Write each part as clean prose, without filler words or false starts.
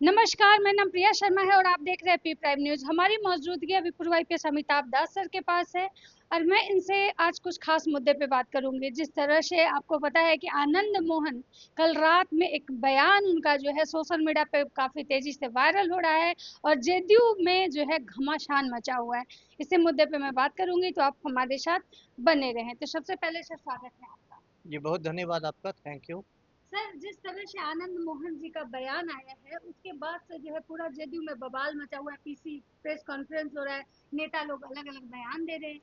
नमस्कार, मेरा नाम प्रिया शर्मा है और आप देख रहे हैं पी प्राइम न्यूज़। हमारी मौजूदगी अभी पूर्व आईपीएस अमिताभ दास सर के पास है और मैं इनसे आज कुछ खास मुद्दे पे बात करूंगी। जिस तरह से आपको पता है कि आनंद मोहन कल रात में एक बयान उनका जो है सोशल मीडिया पे काफी तेजी से वायरल हो रहा है और जेडीयू में जो है घमासान मचा हुआ है। इसी मुद्दे पे मैं बात करूंगी, तो आप हमारे साथ बने रहें। तो सबसे पहले सर, स्वागत है आपका। जी, बहुत धन्यवाद आपका। Thank you. सर, जिस तरह से आनंद मोहन जी का बयान आया है उसके बाद से जो है पूरा जेडीयू में बवाल मचा हुआ है। पीसी प्रेस कॉन्फ्रेंस हो रहा है, नेता लोग अलग अलग बयान दे रहे हैं।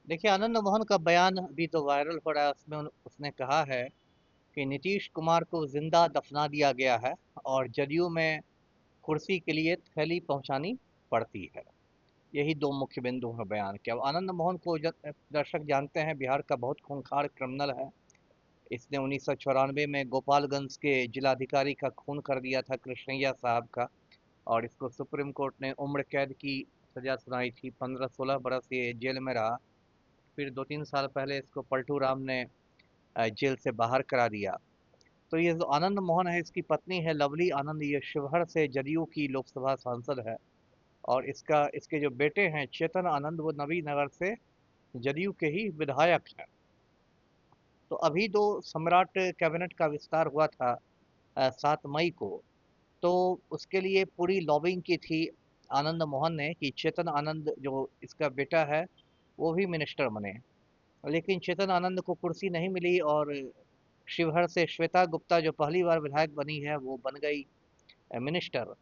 देखिए, आनंद मोहन का बयान अभी तो वायरल हो रहा है। उसमें उसने कहा है कि नीतीश कुमार को जिंदा दफना दिया गया है और जदयू में कुर्सी के लिए थैली पहुंचानी पड़ती है। यही दो मुख्य बिंदु हैं बयान के। अब आनंद मोहन को दर्शक जानते हैं, बिहार का बहुत खूंखार क्रिमिनल है। इसने 1994 में गोपालगंज के जिलाधिकारी का खून कर दिया था, कृष्णैया साहब का। और इसको सुप्रीम कोर्ट ने उम्र कैद की सजा सुनाई थी। 15-16 बरस ये जेल में रहा। फिर 2-3 साल पहले इसको पलटू राम ने जेल से बाहर करा दिया। तो ये जो आनंद मोहन है, इसकी पत्नी है लवली आनंद, ये शिवहर से जदयू की लोकसभा सांसद है। और इसके जो बेटे हैं चेतन आनंद, वो नवी नगर से जदयू के ही विधायक हैं। तो अभी जो सम्राट कैबिनेट का विस्तार हुआ था 7 मई को, तो उसके लिए पूरी लॉबिंग की थी आनंद मोहन ने कि चेतन आनंद जो इसका बेटा है वो भी मिनिस्टर बने। लेकिन चेतन आनंद को कुर्सी नहीं मिली और शिवहर से श्वेता गुप्ता जो पहली बार विधायक बनी है वो बन गई मिनिस्टर।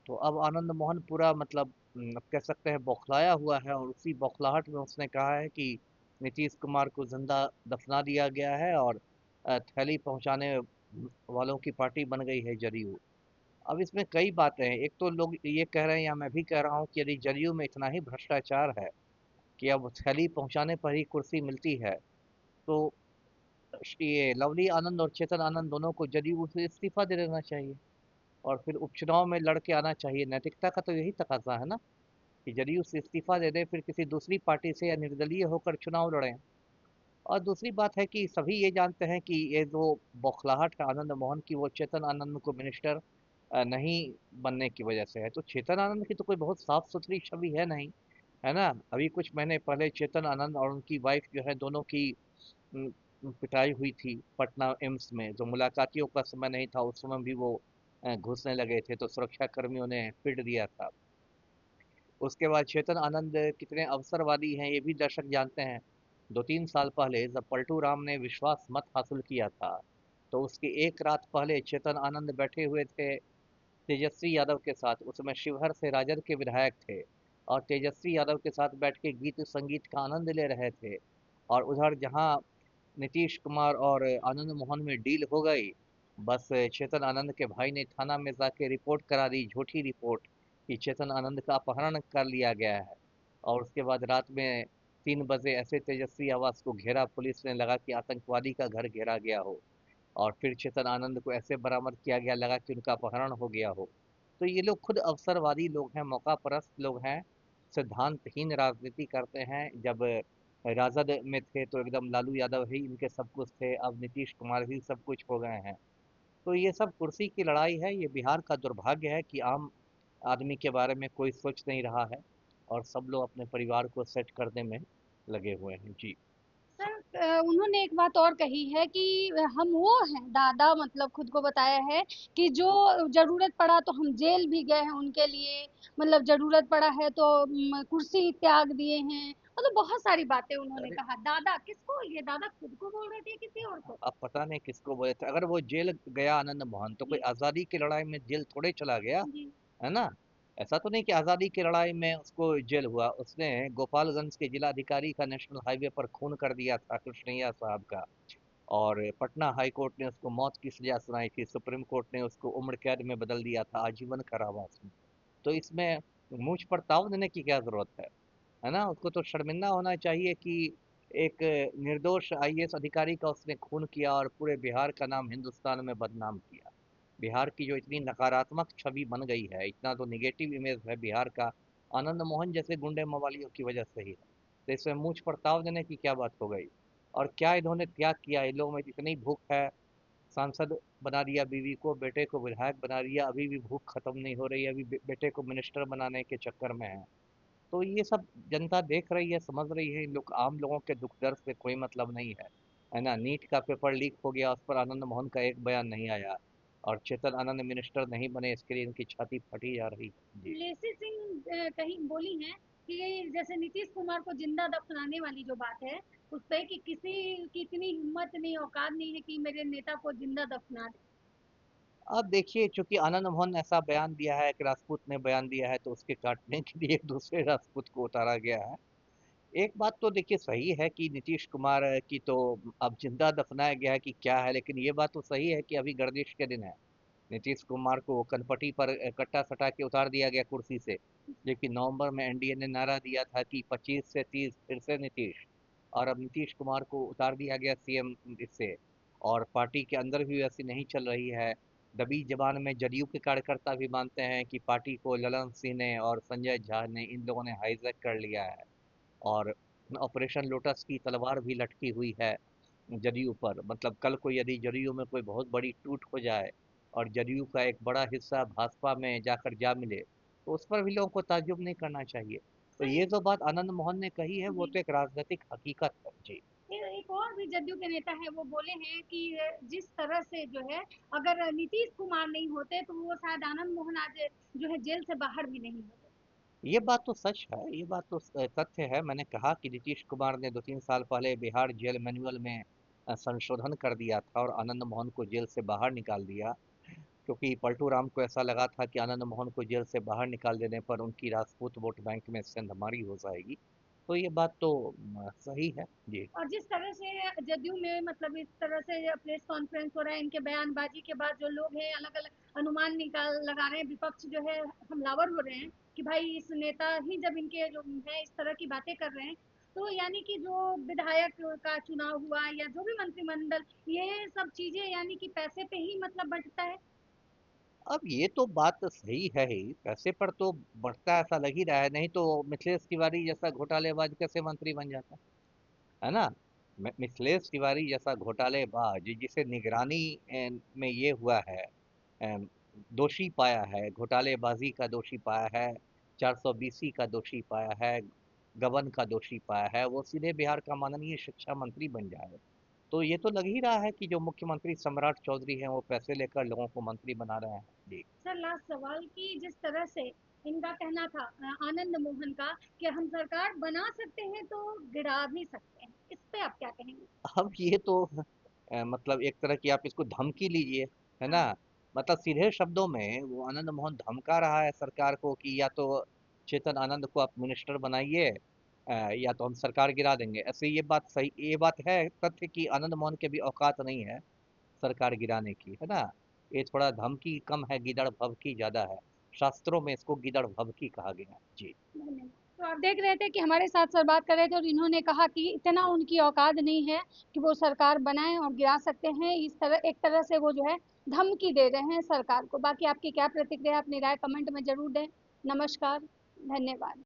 तो अब आनंद मोहन पूरा मतलब अब कह सकते हैं बौखलाया हुआ है और उसी बौखलाहट में उसने कहा है कि नीतीश कुमार को जिंदा दफना दिया गया है और थैली पहुंचाने वालों की पार्टी बन गई है जदयू। अब इसमें कई बातें हैं। एक तो लोग ये कह रहे हैं या मैं भी कह रहा हूँ कि यदि जदयू में इतना ही भ्रष्टाचार है कि अब थैली पहुंचाने पर ही कुर्सी मिलती है, तो ये लवली आनंद और चेतन आनंद दोनों को जदयू से इस्तीफा दे देना चाहिए और फिर उपचुनाव में लड़के आना चाहिए। नैतिकता का तो यही तकाजा है ना, कि जदयू से इस्तीफा दे दे, फिर किसी दूसरी पार्टी से या निर्दलीय होकर चुनाव लड़ें। और दूसरी बात है कि सभी ये जानते हैं कि ये जो बौखलाहट है आनंद मोहन की, वो चेतन आनंद को मिनिस्टर नहीं बनने की वजह से है। तो चेतन आनंद की तो कोई बहुत साफ सुथरी छवि है नहीं, है ना। अभी कुछ महीने पहले चेतन आनंद और उनकी वाइफ जो है, दोनों की उम, पिटाई हुई थी पटना एम्स में। जो मुलाकातियों का समय नहीं था उस समय भी वो घुसने लगे थे, तो सुरक्षा कर्मियों ने पीट दिया था। उसके बाद चेतन आनंद कितने अवसरवादी हैं ये भी दर्शक जानते हैं। 2-3 साल पहले जब पलटू राम ने विश्वास मत हासिल किया था, तो उसके एक रात पहले चेतन आनंद बैठे हुए थे तेजस्वी यादव के साथ। उस समय शिवहर से राजद के विधायक थे और तेजस्वी यादव के साथ बैठ के गीत संगीत का आनंद ले रहे थे। और उधर जहां नीतीश कुमार और आनंद मोहन में डील हो गई, बस चेतन आनंद के भाई ने थाना में जाके रिपोर्ट करा दी, झूठी रिपोर्ट, कि चेतन आनंद का अपहरण कर लिया गया है। और उसके बाद रात में 3 बजे ऐसे तेजस्वी आवास को घेरा पुलिस ने, लगा कि आतंकवादी का घर घेरा गया हो। और फिर चेतन आनंद को ऐसे बरामद किया गया, लगा कि उनका अपहरण हो गया हो। तो ये लोग खुद अवसरवादी लोग हैं, मौका परस्त लोग हैं, सिद्धांतहीन राजनीति करते हैं। जब राजद में थे तो एकदम लालू यादव ही इनके सब कुछ थे, अब नीतीश कुमार ही सब कुछ हो गए हैं। तो ये सब कुर्सी की लड़ाई है। ये बिहार का दुर्भाग्य है कि आम आदमी के बारे में कोई सोच नहीं रहा है और सब लोग अपने परिवार को सेट करने में लगे हुए हैं। जी। सर, उन्होंने एक बात और कही है कि हम वो हैं दादा, मतलब खुद को बताया है कि जो जरूरत पड़ा तो हम जेल भी गए हैं उनके लिए। मतलब जरूरत पड़ा है तो कुर्सी त्याग दिए हैं। मतलब बहुत सारी बातें उन्होंने अरे, कहा। दादा किसको? ये दादा खुद को बोल रहे थे या किसी और को? अब पता नहीं किसको बोले थे। अगर वो जेल गया आनंद मोहन, तो कोई जी। आज़ादी की लड़ाई में जेल थोड़े चला गया, जी। है ना। ऐसा तो नहीं कि आज़ादी की लड़ाई में उसको जेल हुआ। उसने गोपालगंज के जिलाधिकारी का नेशनल हाईवे पर खून कर दिया था, कृष्णैया साहब का। और पटना हाई कोर्ट ने उसको मौत की सजा सुनाई थी, सुप्रीम कोर्ट ने उसको उम्र कैद में बदल दिया था, आजीवन कारावास में। तो इसमें मुझ पर ताव देने की क्या जरूरत है ना। उसको तो शर्मिंदा होना चाहिए कि एक निर्दोष आईएएस अधिकारी का उसने खून किया और पूरे बिहार का नाम हिंदुस्तान में बदनाम किया। बिहार की जो इतनी नकारात्मक छवि बन गई है, इतना तो निगेटिव इमेज है बिहार का, आनंद मोहन जैसे गुंडे मवालियों की वजह से ही है। तो इसमें मुझ पर ताव देने की क्या बात हो गई। और क्या इन्होंने त्याग किया, इन लोगों में इतनी भूख है सांसद बना दिया बीवी को, बेटे को विधायक बना दिया, अभी भी भूख खत्म नहीं हो रही है, अभी बेटे को मिनिस्टर बनाने के चक्कर में है। तो ये सब जनता देख रही है, समझ रही है, इन लोग आम लोगों के दुख दर्द से कोई मतलब नहीं है ना। नीट का पेपर लीक हो गया, उस पर आनंद मोहन का एक बयान नहीं आया, और चेतन आनंद मिनिस्टर नहीं बने, इसके लिए इनकी छाती फटी जा रही है जी। लेसी सिंह कहीं बोली हैं कि जैसे नीतीश कुमार को जिंदा दफनाने वाली जो बात है उस पे कि किसी की इतनी हिम्मत नहीं, औकात नहीं है कि मेरे नेता को जिंदा दफना दे। अब देखिए, चूंकि आनंद मोहन ने ऐसा बयान दिया है, एक राजपूत ने बयान दिया है, तो उसके काटने के लिए एक दूसरे राजपूत को उतारा गया है। एक बात तो देखिए सही है कि नीतीश कुमार की तो अब जिंदा दफनाया गया है कि क्या है, लेकिन ये बात तो सही है कि अभी गर्दिश के दिन है। नीतीश कुमार को कनपटी पर कट्टा सटा के उतार दिया गया कुर्सी से, जबकि नवंबर में एनडीए ने नारा दिया था कि 25 से 30 फिर से नीतीश, और अब नीतीश कुमार को उतार दिया गया सीएम इससे। और पार्टी के अंदर भी वैसी नहीं चल रही है। दबी जबान में जदयू के कार्यकर्ता भी मानते हैं कि पार्टी को ललन सिंह ने और संजय झा ने, इन लोगों ने हाईजैक कर लिया है, और ऑपरेशन लोटस की तलवार भी लटकी हुई है जदयू पर। मतलब कल को यदि जदयू में कोई बहुत बड़ी टूट हो जाए और जदयू का एक बड़ा हिस्सा भाजपा में जाकर जा मिले, तो उस पर भी लोगों को ताज्जुब नहीं करना चाहिए। तो सर, ये जो बात आनंद मोहन ने कही है वो जी, तो एक राजनीतिक हकीकत है जी। एक और भी जदयू के नेता है, वो बोले हैं कि जिस तरह से जो है, अगर नीतीश कुमार नहीं होते तो वो शायद आनंद मोहन आज जो है जेल से बाहर भी नहीं होते। ये बात तो सच है, ये बात तो तथ्य है। मैंने कहा कि नीतीश कुमार ने 2-3 साल पहले बिहार जेल मैनुअल में संशोधन कर दिया था और आनंद मोहन को जेल से बाहर निकाल दिया, क्योंकि पलटू राम को ऐसा लगा था कि आनंद मोहन को जेल से बाहर निकाल देने पर उनकी राजपूत वोट बैंक में सेंधमारी हो जाएगी। तो ये बात तो सही है जी। और जिस तरह से जदयू में मतलब इस तरह से प्रेस कॉन्फ्रेंस हो रहा है, इनके बयानबाजी के बाद जो लोग हैं अलग अलग अनुमान निकाल लगा रहे हैं, विपक्ष जो है हमलावर हो रहे हैं कि भाई इस नेता ही जब इनके जो है इस तरह की बातें कर रहे हैं, तो यानी कि जो विधायक का चुनाव हुआ या जो भी मंत्रिमंडल, ये सब चीजें यानी कि पैसे पे ही मतलब बंटता है। अब ये तो बात सही है ही, पैसे पर तो बढ़ता ऐसा लग ही रहा है, नहीं तो मिथिलेश तिवारी जैसा घोटालेबाज कैसे मंत्री बन जाता है ना। मिथिलेश तिवारी जैसा घोटालेबाज जिसे निगरानी में ये हुआ है, अम, दोषी पाया है, घोटालेबाजी का दोषी पाया है, 420 का दोषी पाया है, गबन का दोषी पाया है, वो सीधे बिहार का माननीय शिक्षा मंत्री बन जाए। तो ये तो लग ही रहा है कि जो मुख्यमंत्री सम्राट चौधरी हैं वो पैसे लेकर लोगों को मंत्री बना रहे हैं जी। सर, लास्ट सवाल कि जिस तरह से इनका कहना था आनंद मोहन का कि हम सरकार बना सकते हैं तो गिरा भी सकते हैं, इस पे आप क्या कहेंगे? अब ये तो मतलब एक तरह की आप इसको धमकी लीजिए, है ना। हाँ। मतलब सीधे शब्दों में वो आनंद मोहन धमका रहा है सरकार को कि या तो चेतन आनंद को आप मिनिस्टर बनाइए, या तो हम सरकार गिरा देंगे। ऐसे ये बात सही, ये बात है तथ्य कि आनंद मोहन के भी औकात नहीं है सरकार गिराने की, है ना। ये थोड़ा धमकी कम है, गीदड़ भभकी ज्यादा है। शास्त्रों में इसको गीदड़ भभकी कहा गया है जी। धन्यवाद। तो आप देख रहे थे कि हमारे साथ सर बात कर रहे थे और इन्होंने कहा कि इतना उनकी औकात नहीं है कि वो सरकार बनाएं और गिरा सकते हैं, इस तरह एक तरह से वो जो है धमकी दे रहे हैं सरकार को। बाकी आपकी क्या प्रतिक्रिया, अपनी राय कमेंट में जरूर दें। नमस्कार, धन्यवाद।